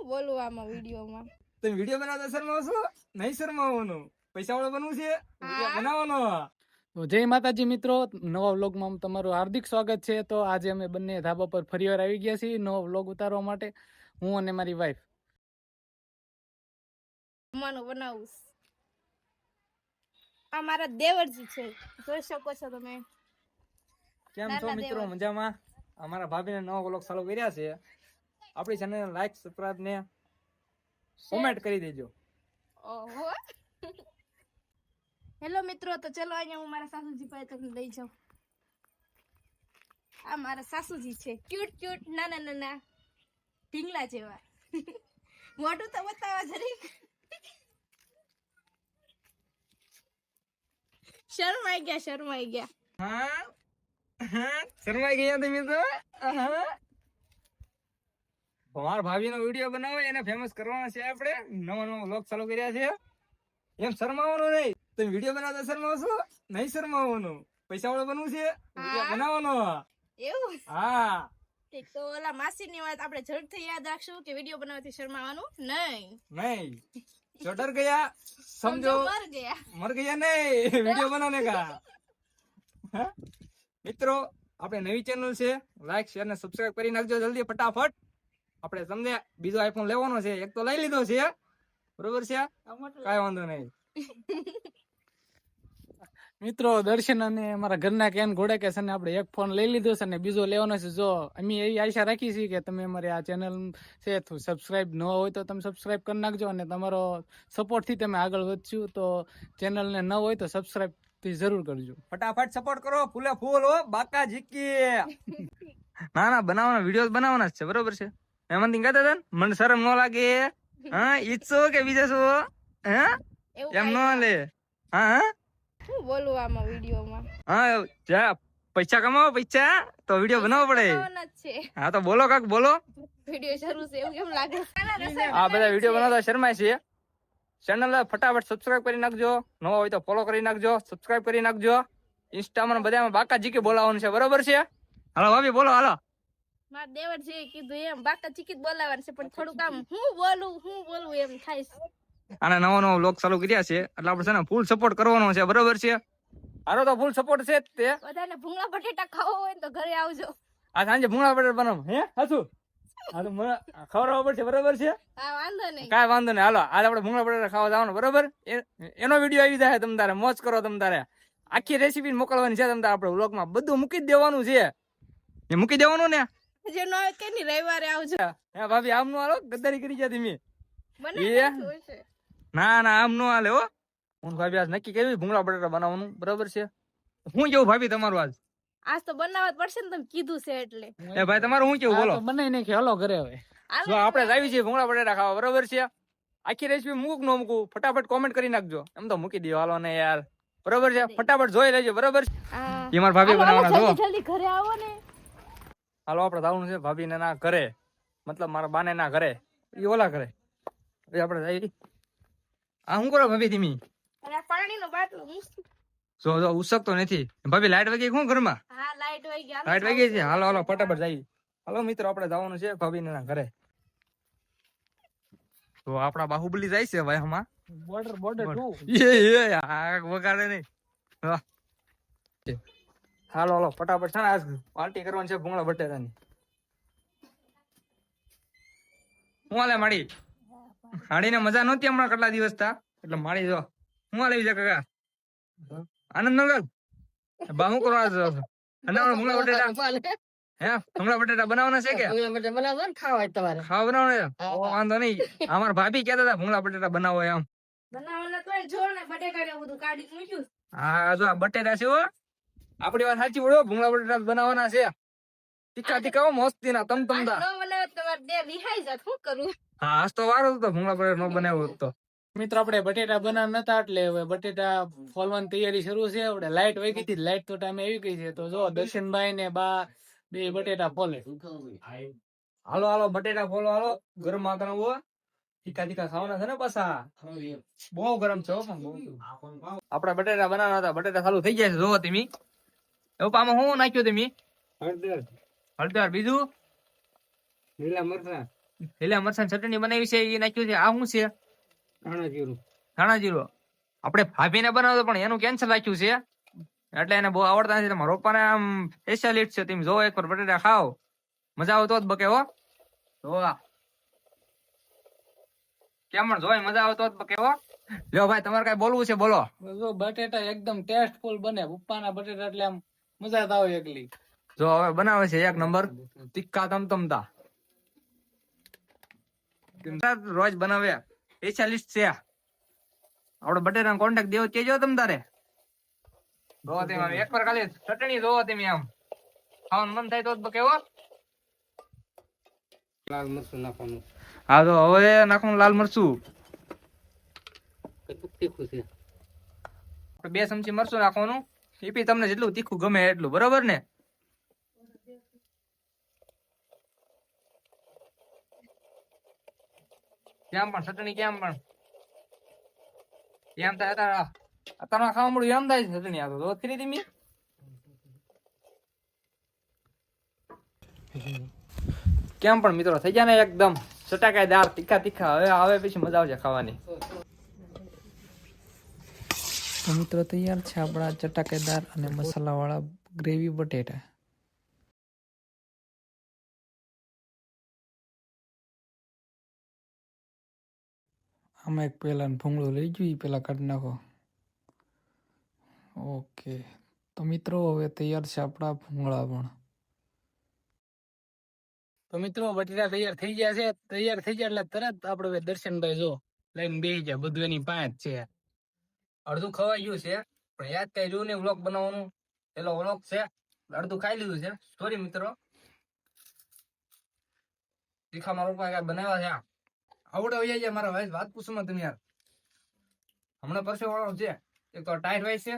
બોલું આમાં વિડીયોમાં? તમે વિડીયો બનાવતા શરમાવશો? નહીં શરમાવવાનું. પૈસા વાળો બનવું છે, વિડીયો બનાવવાનો. તો જય માતાજી મિત્રો, નવા વ્લોગમાં તમારું હાર્દિક સ્વાગત છે. તો આજે અમે બંને ધાબા પર ફરીવાર આવી ગયા છીએ નવો વ્લોગ ઉતારવા માટે, હું અને મારી વાઈફ. જમવાનું બનાવું. આ મારા દેવરજી છે, જોઈ શકો છો તમે. કેમ છો મિત્રો? મજામાં? અમારા ભાભીને નવો વ્લોગ ચાલુ કર્યા છે. આપણી ચેનલને લાઈક, સબસ્ક્રાઇબ ને કોમેન્ટ કરી દેજો. ઓહો. હેલો મિત્રો, તો ચલો અહીંયા હું મારા સાસુજી પાસે તમને લઈ જાઉં. આ મારા સાસુજી છે, ક્યુટ ક્યુટ નાના નાના ઢીંગલા જેવા. મોઢું તો બતાવવા જરીક. શરમાઈ ગયા. હા હા, શરમાઈ ગયા તમે તો. અમારા ભાભીનો વિડીયો બનાવો, એને ફેમસ કરવાનો છે. આપણે નવો વ્લોગ ચાલુ કર્યા છે. એમ શરમાવાનું નહીં. તમે વિડીયો બનાવતા શરમાવશો? નહીં શરમાવવાનું. પૈસા વાળો બનવું છે, વિડીયો બનાવવાનો. એવું? હા. ઠીક, તો ઓલા માસીની વાત આપણે ઝડપથી યાદ રાખશું કે વિડીયો બનાવવાથી શરમાવાનું નહીં. જો ડર ગયા સમજો મર ગયા નહીં. વિડીયો બનાવને કા. મિત્રો, આપણે નવી ચેનલ છે, લાઈક શેર ને સબસ્ક્રાઇબ કરી નાખજો જલ્દી ફટાફટ. આપણે તમને બીજો આઈફોન લેવાનો છે, એક તો લઈ લીધો છે, બરોબર છે, કાંઈ વાંધો નહીં. મિત્રો, દર્શન અને અમારા ઘરના કેન ઘોડે કે છે ને આપણે એક ફોન લઈ લીધો છે ને બીજો લેવાનો છે. જો અમે એવી આશા રાખી છીએ કે તમે અમારી આ ચેનલ છે સબસ્ક્રાઇબ ન હોય તો તમે સબસ્ક્રાઇબ કરી નાખજો, અને તમારો સપોર્ટથી તમે આગળ વધશું. તો ચેનલને ન હોય તો સબસ્ક્રાઇબ જરૂર કરજો. ફટાફટ સપોર્ટ કરો, ફૂલે ફૂલ હો બાકા જીકી. ના બનાવવાના વિડીયો બનાવવાના છે, બરોબર છે. એમાં થી કહેતા હતા ને મને શરમ ન લાગે. હા, ઈચ્છો કે બીજા શું? હા, એમ ન લે. હા, હું બોલું આમાં વિડીયોમાં? હા, જા પૈસા કમાવો, પૈસા તો વિડીયો બનાવવો પડે. હા, તો બોલો કાક બોલો. વિડીયો શરૂ છે એવું કેમ લાગે? આ બધા વિડીયો બનાવતા શરમાય છે. ચેનલ ફટાફટ સબસ્ક્રાઇબ કરી નાખજો. નવો હોય તો ફોલો કરી નાખજો, સબસ્ક્રાઇબ કરી નાખજો. ઇન્સ્ટામાં બધામાં બાકા જીકી બોલાવવાનું છે, બરોબર છે? હાલો ભાભી બોલો, હાલો. મારા દેવરજીએ કીધું એમ બાકા ચીકી બોલાવવાનું છે, પણ થોડું કામ હું બોલું એમ થાય છે. અને નવો વ્લોગ ચાલુ કર્યા છે એટલે આપણે છે ને ફૂલ સપોર્ટ કરવાનો છે, બરોબર છે? હારો તો ફૂલ સપોર્ટ છે જ તે. બધાને ભૂંગળા બટેટા ખાવા હોય તો ઘરે આવજો. આ સાંજે ભૂંગળા બટેટા બનાવો. હે હાસુ? આ તો મને ખવડાવવા પડશે, બરોબર છે? હા, વાંધો નહીં. કાંઈ વાંધો નહીં. હાલો આજ આપણે ભૂંગળા બટેટા ખાવા જવાનું, બરોબર? એનો વિડીયો આવી જાય, તમ તારે મોજ કરો. તમ તારે આખી રેસીપી મોકલવાની છે. તમ તારે આપણે વ્લોગમાં બધું મૂકી જ દેવાનું છે. એ મૂકી દેવાનું ને જે ન હોય કે ની રવિવારે આવજો. હે ભાભી, આમ નો હાલો, ગદ્દારી કરી જાય તમે. બનાવી છે. ના આમ નો હાલે હો. હું ભાભી આજ નક્કી કર્યું ભૂંગળા બટેટા બનાવવાનું, બરોબર છે? હું કેવું ભાભી તમારું આજ તો બનાવવા જ પડશે ને, તમે કીધું છે એટલે. એ ભાઈ તમારું શું કેવું બોલો? બનાવી નાખી, હાલો ઘરે હવે. જો આપણે આવી છીએ ભૂંગળા બટેટા ખાવા, બરોબર છે? આખી રેસીપી મૂક ન મૂકું ફટાફટ કોમેન્ટ કરી નાખજો. એમ તો મૂકી દો, હાલો ને યાર, બરોબર છે? ફટાફટ જોઈ લેજો, બરોબર છે? એ મારા ભાભી બનાવવાના. જો જલ્દી ઘરે આવો ને. હાલો આપણે જવાનું છે ભાભીને ના ઘરે, મતલબ મારા બાને ના ઘરે, એ ઓલા ઘરે. આપણે જઈ. આ શું કરો ભાભી ધીમી? અરે પાણીનો બાટલો મૂકી. જો ઉસક તો નથી ભાભી. લાઈટ વગી શું ઘરમાં? હા, લાઈટ વહી ગઈ. લાઈટ વગી છે. હાલો ફટાફટ જઈએ. હાલો મિત્રો, આપણે જવાનું છે ભાભીને ના ઘરે. તો આપડા બાહુબલી જાય છે ભાઈ હમણાં. બોર્ડર 2 આ વગાડે નહીં. હાલો ફટાફટ છે ને આજ પાર્ટી કરવાની છે ભૂંગળા બટેટાની. હું હાલે માડી? હાડીને મજા નહોતી હમણાં કેટલા દિવસ થા, એટલે માડી જો હું હાલે છે કાકા? આનંદ નગર બા શું કરવા ભૂંગળા બટેટા? હે ભૂંગળા બટેટા બનાવવાના છે કે ખાવા બનાવવાના? વાંધો નહીં. અમારા ભાભી કહેતા હતા ભૂંગળા બટેટા બનાવો એમ. બનાવવાના તો જો ને બટેટા ને બધું કાઢી મૂક્યું. હા, જો આ બટેટા છે હો. આપડી વાત સાચી બોલો, ભૂંગળા બટેટા બનાવવાના છે. તીખા મસ્તી ના તમ તમતા. નો બનાવે તમારે દે લિહાઈ જાત. શું કરું? હા, આજ તો વારો હતો ભૂંગળા બટેટા નો બનાવ્યો તો. મિત્રો, આપણે બટેટા બનાવ નતા એટલે હવે બટેટા ફોલવાની તૈયારી શરૂ છે. આપણે લાઈટ વહી ગઈ હતી, લાઈટ તો ટાઈમે આવી ગઈ છે. તો જો દર્શનભાઈ ને બા બે બટેટા ફોલે. હાલો બટેટા ફોલો, હાલો ગરમ માતા હો. તીખા ખાવાના છે ને પાછા. બહુ ગરમ છે આપડા બટેટા બનાવવાના હતા. બટેટા ચાલુ થઈ જાય છે, જોવો તમે. એવું પામાં શું નાખ્યું તમે? હળદર, બીજું લીલા મરચાં, લીલા મરચાં ચટણી બનાવી છે એ નાખ્યું છે. આ શું છે? ધાણા જીરું. આપણે ભાભીને બનાવતો પણ એનું કેન્સલ રાખ્યું છે એટલે એને બહુ આવડતા નથી. તમારા પપ્પાને આમ સ્પેશિયાલિસ્ટ છે. તમે જોવો એકવાર બટેટા ખાઓ, મજા આવે તો જ બકે હો. જોવા કેમ પણ જોઈ મજા આવે તો જ બકે હો. લ્યો ભાઈ તમારે કઈ બોલવું છે બોલો. જો બટેટા એકદમ ટેસ્ટફુલ બને. પપ્પાના બટેટા એટલે આમ મજા જ આવે એકલી. જો હવે બનાવે છે એક નંબર તીખા તમતમતા. રોજ બનાવે સ્પેશિયાલિસ્ટ છે. આપણે બટેટાનો કોન્ટેક્ટ દેવો કેજો તમ તારે. જોવો તમે આમ એકવાર ખાલી ચટણી જોવો તમે આમ ખાવાનું મન થાય તો જ બકે હો. લાલ મરચું નાખવાનું. હા તો હવે નાખવાનું લાલ મરચું. તીખું છે. 2 ચમચી મરચું નાખવાનું. એ બી તમને જેટલું તીખું ગમે એટલું, બરોબર ને? કેમ પણ ચટણી કેમ પણ એમ થાય અત્યારે ખાવા મળ્યું એમ થાય ચટણી. આ તો રોજ કરી ધીમી. કેમ પણ મિત્રો થઈ ગયા ને એકદમ ચટાકેદાર તીખા તીખા. હવે પછી મજા આવશે ખાવાની. તો મિત્રો તૈયાર છે આપણા ચટાકેદાર અને મસાલાવાળા ગ્રેવી બટેટા. આમાં એક પેલા ભૂંગળું લઈ જોઈએ, પેલા કાઢી નાખો. ઓકે તો મિત્રો હવે તૈયાર છે આપણા ભૂંગળા પણ. તો મિત્રો બટેટા તૈયાર થઈ ગયા છે. તૈયાર થઈ ગયા એટલે તરત આપણે દર્શનભાઈ જો લઈને બેસી જાય. બધું એની પાસે જ છે. અડધું ખવાઈ ગયું છે પણ યાદ કઈ રહ્યું નહીં વ્લોગ બનાવવાનું. પેલો વ્લોગ છે અડધું ખાઈ લીધું છે. સોરી મિત્રો. તીખા મારા પપ્પા કઈ બનાવ્યા છે. આવડે હોય જાય મારા ભાઈ વાત પૂછો તમે યાર. હમણાં પરસે વાળો છે એક તો ટાઈટ હોય છે.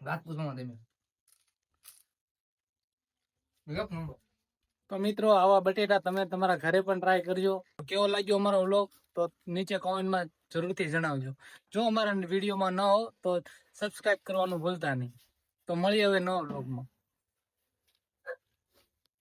વાત પૂછો તમે. તો મિત્રો આવા બટેટા તમે તમારા ઘરે પણ ટ્રાય કરજો. કેવો લાગ્યો અમારો વ્લોગ તો નીચે કોમેન્ટમાં જરૂરથી જણાવજો. જો અમારા વિડીયોમાં ન હો તો સબસ્ક્રાઇબ કરવાનું ભૂલતા નહીં. તો મળીએ હવે નવા વ્લોગમાં.